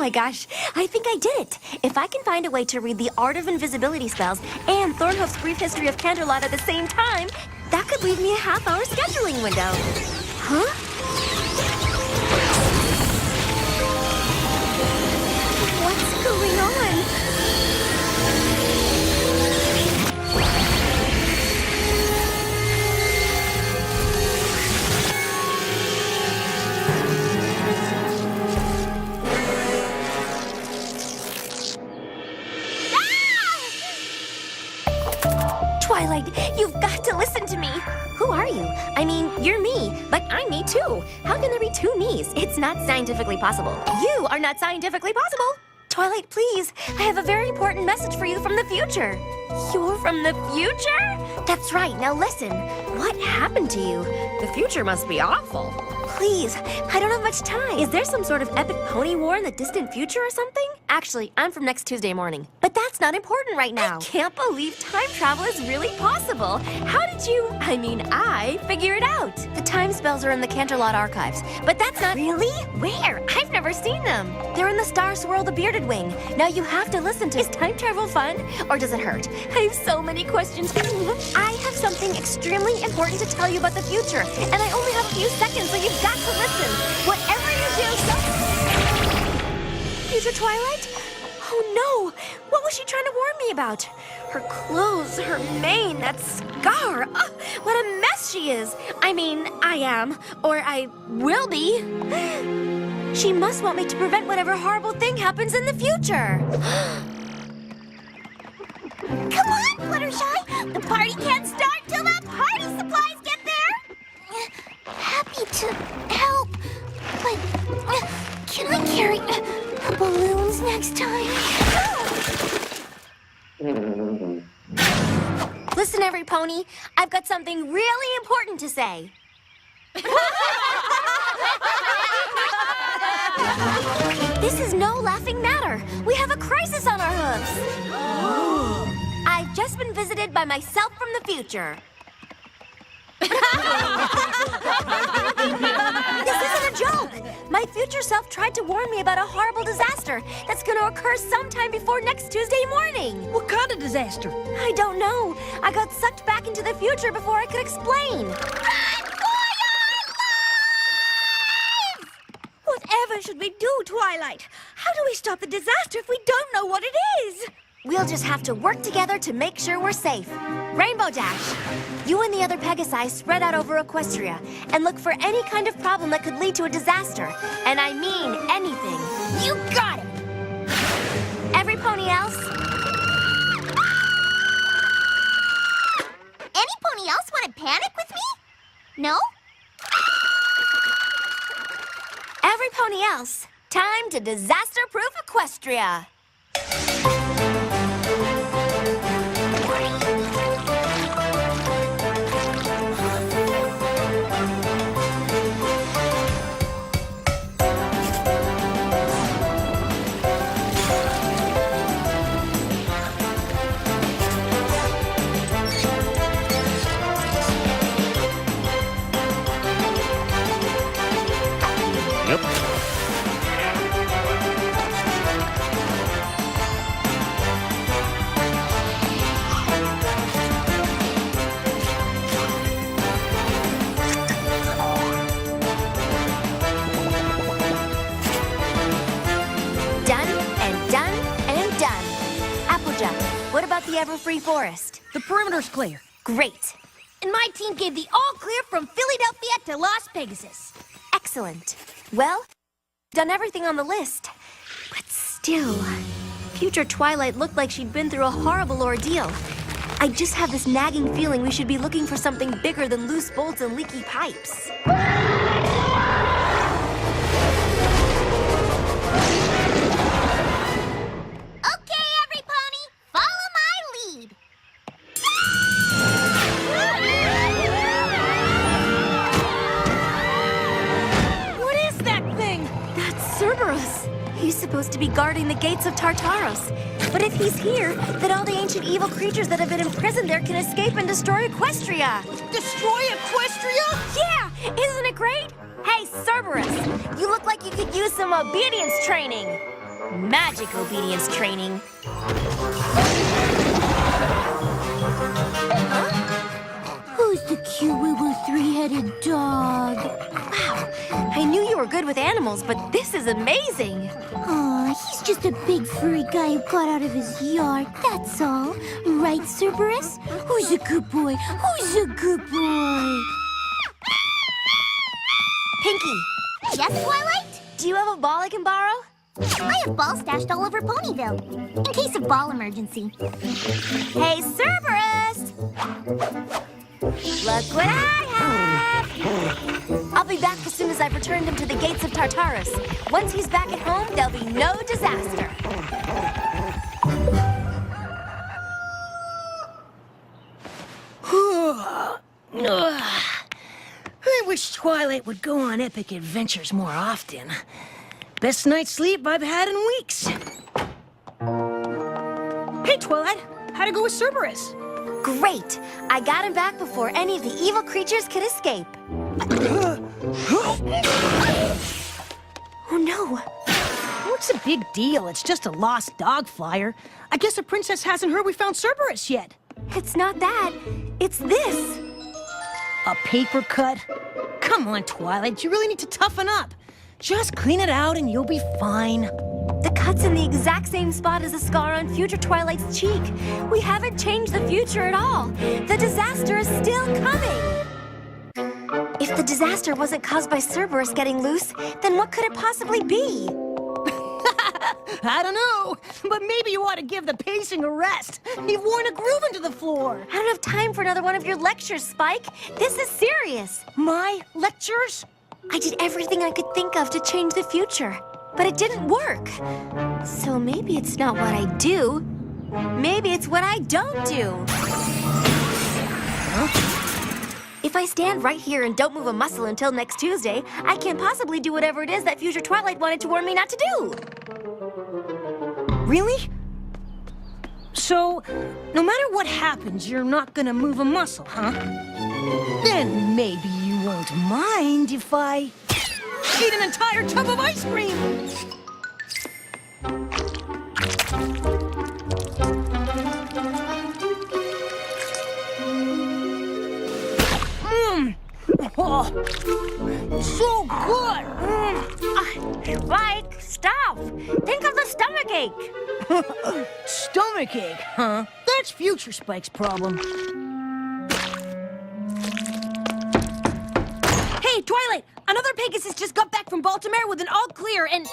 my gosh, I think I did it. If I can find a way to read the Art of Invisibility spells and Thornhoof's Brief History of Canterlot at the same time, that could leave me a half-hour scheduling window. Huh? What's going on? Twilight, you've got to listen to me. Who are you? I mean, you're me, but I'm me too. How can there be two me's? It's not scientifically possible. You are not scientifically possible. Twilight, please. I have a very important message for you from the future. You're from the future? That's right. Now listen. What happened to you? The future must be awful. Please, I don't have much time. Is there some sort of epic pony war in the distant future or something? Actually, I'm from next Tuesday morning. But that's not important right now. I can't believe time travel is really possible. How did you, I figure it out. The time spells are in the Canterlot archives. But that's not... Really? Where? I've never seen them. They're in the Star Swirl the Bearded Wing. Now you have to listen to... Is time travel fun? Or does it hurt? I have so many questions. I have something extremely important to tell you about the future. And I only have a few seconds, so you've got to listen. Whatever you do, Future Twilight? Oh no! What was she trying to warn me about? Her clothes, her mane, that scar. What a mess she is. I am. Or I will be. She must want me to prevent whatever horrible thing happens in the future. Come on, Fluttershy! The party can't start till the party supplies get there! Happy to help, but can I carry balloons next time? Listen, every pony, I've got something really important to say. This is no laughing matter. We have a crisis on our hooves. I've just been visited by myself from the future. This isn't a joke. My future self tried to warn me about a horrible disaster that's going to occur sometime before next Tuesday morning. What kind of disaster? I don't know. I got sucked back into the future before I could explain. Whatever should we do, Twilight? How do we stop the disaster if we don't know what it is? We'll just have to work together to make sure we're safe. Rainbow Dash, you and the other Pegasi spread out over Equestria and look for any kind of problem that could lead to a disaster. And I mean anything. You got it! Every pony else? Any pony else want to panic with me? No? Every pony else, time to disaster-proof Equestria. What about the Everfree Forest? The perimeter's clear. Great. And my team gave the all clear from Philadelphia to Las Pegasus. Excellent. Well, done everything on the list. But still, future Twilight looked like she'd been through a horrible ordeal. I just have this nagging feeling we should be looking for something bigger than loose bolts and leaky pipes. He's supposed to be guarding the gates of Tartaros. But if he's here, then all the ancient evil creatures that have been imprisoned there can escape and destroy Equestria. Destroy Equestria? Yeah! Isn't it great? Hey, Cerberus, you look like you could use some obedience training. Magic obedience training. Who's the cute little three-headed dog? Wow, I knew you were good with animals, but this is amazing. Aw, he's just a big furry guy who got out of his yard, that's all. Right, Cerberus? Who's a good boy? Who's a good boy? Pinky, Yes, Twilight? do you have a ball I can borrow? I have balls stashed all over Ponyville, in case of ball emergency. Hey, Cerberus! Look what I have! I'll be back as soon as I've returned him to the gates of Tartarus. Once he's back at home, there'll be no disaster. I wish Twilight would go on epic adventures more often. Best night's sleep I've had in weeks. Hey, Twilight. How'd it go with Cerberus? Great! I got him back before any of the evil creatures could escape. Oh no! What's the big deal? It's just a lost dog flyer. I guess the princess hasn't heard we found Cerberus yet. It's not that. It's this. A paper cut? Come on, Twilight. You really need to toughen up. Just clean it out and you'll be fine. The cut's in the exact same spot as the scar on future Twilight's cheek. We haven't changed the future at all. The disaster is still coming. If the disaster wasn't caused by Cerberus getting loose, then what could it possibly be? I don't know, but maybe you ought to give the pacing a rest. You've worn a groove into the floor. I don't have time for another one of your lectures, Spike. This is serious. My lectures? I did everything I could think of to change the future, but it didn't work. So maybe it's not what I do. Maybe it's what I don't do. If I stand right here and don't move a muscle until next Tuesday, I can't possibly do whatever it is that future Twilight wanted to warn me not to do. Really? So, no matter what happens, you're not gonna move a muscle, huh? Then maybe you won't mind if I eat an entire tub of ice cream. Oh, so good. Spike, stop! Think of the stomachache. Stomachache, huh? That's future Spike's problem. Hey, Twilight! Another Pegasus just got back from Baltimore with an all clear and...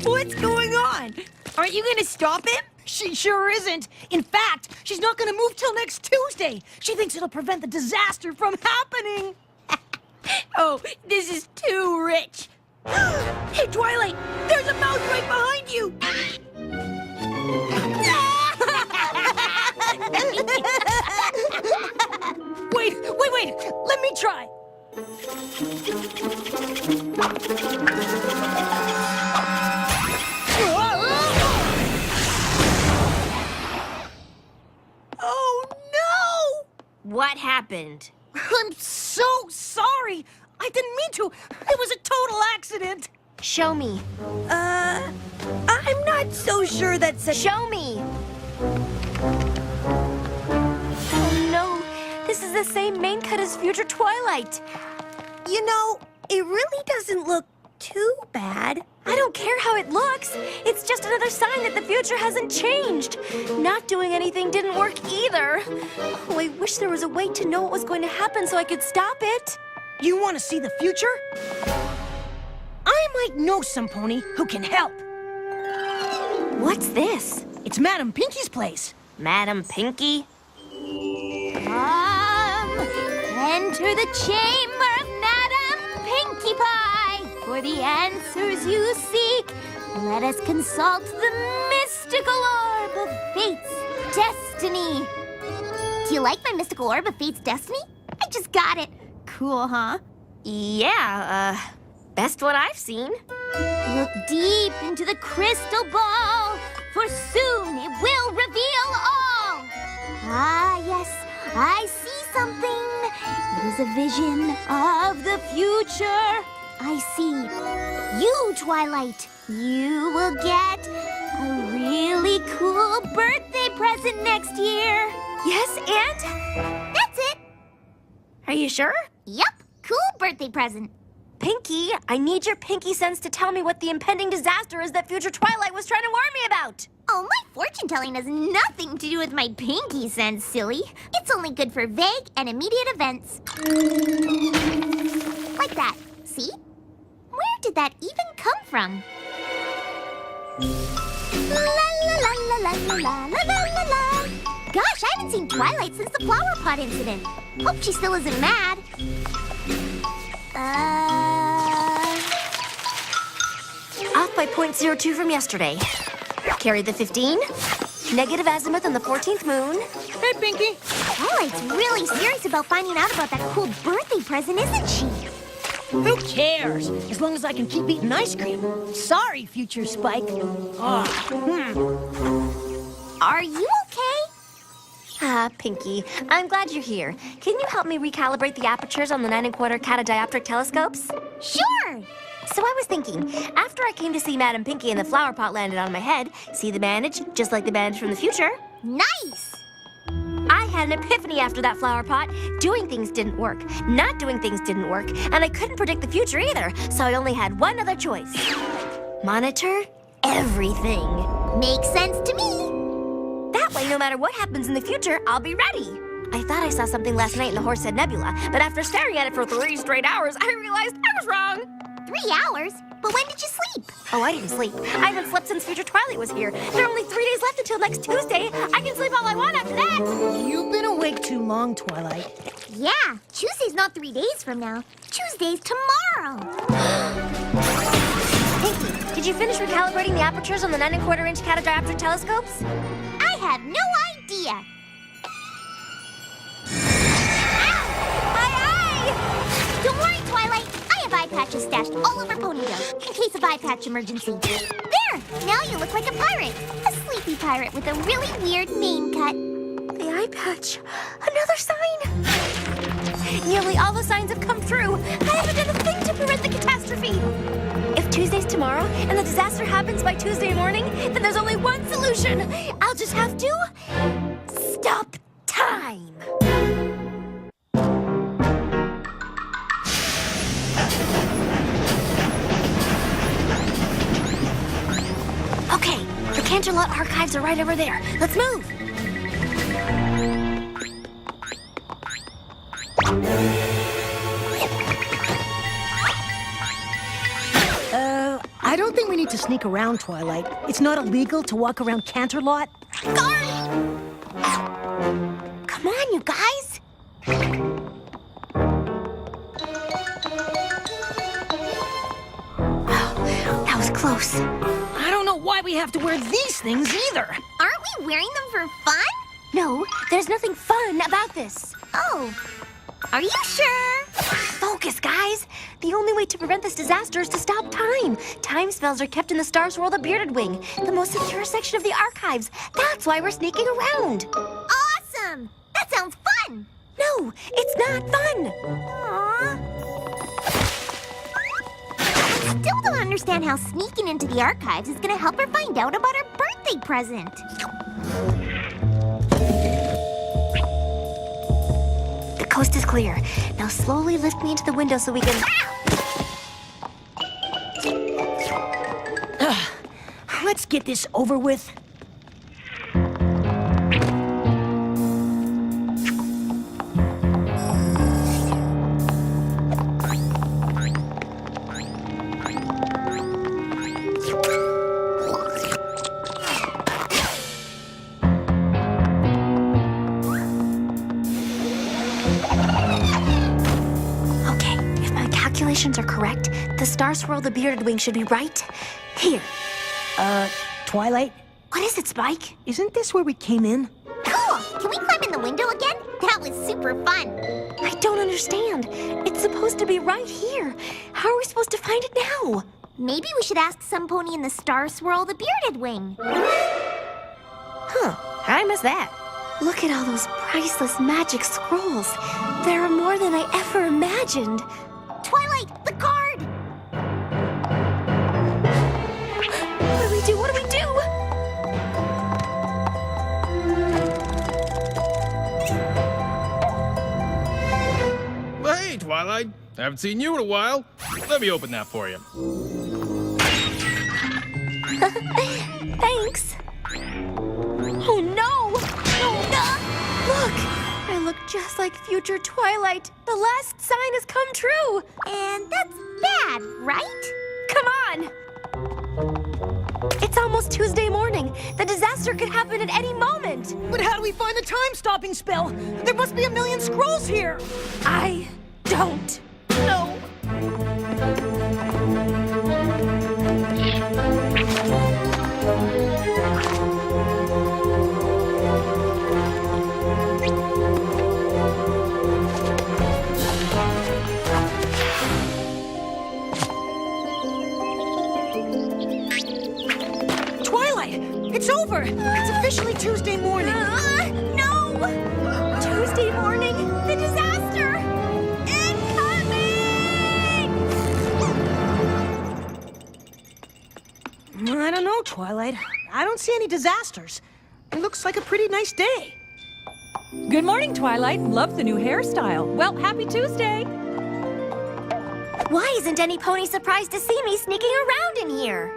What's going on? Aren't you gonna stop him? She sure isn't. In fact, she's not gonna move till next Tuesday. She thinks it'll prevent the disaster from happening. Oh, this is too rich. Hey, Twilight! There's a mouse right behind you! Wait! Let me try! Oh, no! What happened? I'm so sorry! I didn't mean to! It was a total accident! Show me. I'm not so sure that's a... Show me! Oh no, this is the same main cut as future Twilight. You know, it really doesn't look too bad. I don't care how it looks. It's just another sign that the future hasn't changed. Not doing anything didn't work either. Oh, I wish there was a way to know what was going to happen so I could stop it. You want to see the future? I might know some pony who can help. What's this? It's Madam Pinky's place. Madam Pinky? Enter the chamber of Madame Pinkie Pie. For the answers you seek, let us consult the mystical orb of fate's destiny. Do you like my mystical orb of fate's destiny? I just got it. Cool, huh? Yeah, best one I've seen. Look deep into the crystal ball, for soon it will reveal all. Ah, yes, I see something. It is a vision of the future. I see. You, Twilight, you will get a really cool birthday present next year. Yes, and? That's it. Are you sure? Yup, cool birthday present. Pinky, I need your pinky sense to tell me what the impending disaster is that future Twilight was trying to warn me about. Oh, my fortune telling has nothing to do with my pinky sense, silly. It's only good for vague and immediate events. Like that. See? Where did that even come from? La la la la la la la la la la. Gosh, I haven't seen Twilight since the flower pot incident. Hope she still isn't mad. Off by 0.02 from yesterday. Carried the 15. Negative azimuth on the 14th moon. Hey, Pinky. Twilight's really serious about finding out about that cool birthday present, isn't she? Who cares? As long as I can keep eating ice cream. Sorry, future Spike. Are you okay? Ah, Pinky, I'm glad you're here. Can you help me recalibrate the apertures on the 9 1/4 catadioptric telescopes? Sure. So I was thinking, after I came to see Madam Pinky and the flower pot landed on my head, see the bandage, just like the bandage from the future? Nice. I had an epiphany after that flower pot. Doing things didn't work. Not doing things didn't work. And I couldn't predict the future either, so I only had one other choice. Monitor everything. Makes sense to me. That way, no matter what happens in the future, I'll be ready. I thought I saw something last night in the Horsehead Nebula, but after staring at it for 3 straight hours, I realized I was wrong. 3 hours? But when did you sleep? Oh, I didn't sleep. I haven't slept since Future Twilight was here. There are only 3 days left until next Tuesday. I can sleep all I want after that. You've been awake too long, Twilight. Yeah, Tuesday's not 3 days from now. Tuesday's tomorrow. Pinky, did you finish recalibrating the apertures on the 9 1/4 inch catadioptric telescopes? I have no idea. Ow! My eye! Don't worry, Twilight. I have eye patches stashed all over Ponyville in case of eye patch emergency. There! Now you look like a pirate. A sleepy pirate with a really weird mane cut. The eye patch. Another sign. Nearly all the signs have come true. I haven't done a thing to prevent the catastrophe. If Tuesday's tomorrow and the disaster happens by Tuesday morning, then there's only one solution. I'll just have to stop time. Okay, the Canterlot archives are right over there. Let's move. I don't think we need to sneak around, Twilight. It's not illegal to walk around Canterlot. Guard! Come on, you guys. Oh, that was close. I don't know why we have to wear these things either. Aren't we wearing them for fun? No, there's nothing fun about this. Oh, are you sure? Focus, guys. The only way to prevent this disaster is to stop time. Time spells are kept in the Star Swirl, the Bearded Wing, the most secure section of the archives. That's why we're sneaking around. Awesome! That sounds fun! No, it's not fun. Aww. I still don't understand how sneaking into the archives is gonna help her find out about her birthday present. The coast is clear. Now slowly lift me into the window so we can... Let's get this over with. Okay, if my calculations are correct, the Star Swirl, the Bearded Wing should be right here. Twilight, What is it, Spike? isn't this where we came in? Cool! Can we climb in the window again? That was super fun. I don't understand. It's supposed to be right here. How are we supposed to find it now? Maybe we should ask some pony in the Star Swirl, the Bearded Wing. Huh, I missed that. Look at all those priceless magic scrolls. There are more than I ever imagined. Twilight, the card! Twilight. Haven't seen you in a while. Let me open that for you. Thanks. Oh no! Look! I look just like future Twilight. The last sign has come true. And that's bad, right? Come on! It's almost Tuesday morning. The disaster could happen at any moment. But how do we find the time-stopping spell? There must be a million scrolls here. I don't know. Twilight, it's over. It's officially Tuesday morning. No! Tuesday morning, the disaster! Incoming! I don't know, Twilight. I don't see any disasters. It looks like a pretty nice day. Good morning, Twilight. Love the new hairstyle. Well, happy Tuesday. Why isn't any pony surprised to see me sneaking around in here?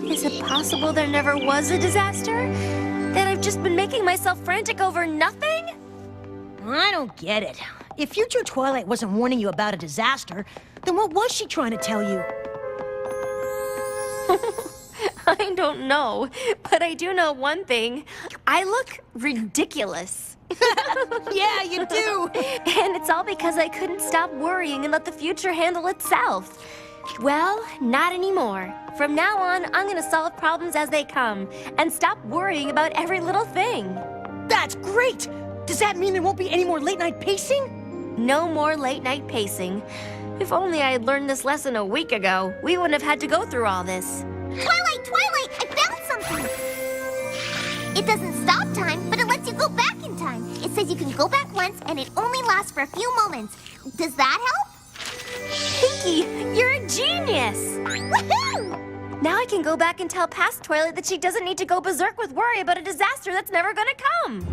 Is it possible there never was a disaster? That I've just been making myself frantic over nothing? I don't get it. If future Twilight wasn't warning you about a disaster, then what was she trying to tell you? I don't know, but I do know one thing. I look ridiculous. Yeah, you do. And it's all because I couldn't stop worrying and let the future handle itself. Well, not anymore. From now on, I'm gonna solve problems as they come and stop worrying about every little thing. That's great. Does that mean there won't be any more late-night pacing? No more late-night pacing. If only I had learned this lesson a week ago, we wouldn't have had to go through all this. Twilight, Twilight, I found something. It doesn't stop time, but it lets you go back in time. It says you can go back once, and it only lasts for a few moments. Does that help? Pinky, you're a genius! Woohoo! Now I can go back and tell past Twilight that she doesn't need to go berserk with worry about a disaster that's never gonna come.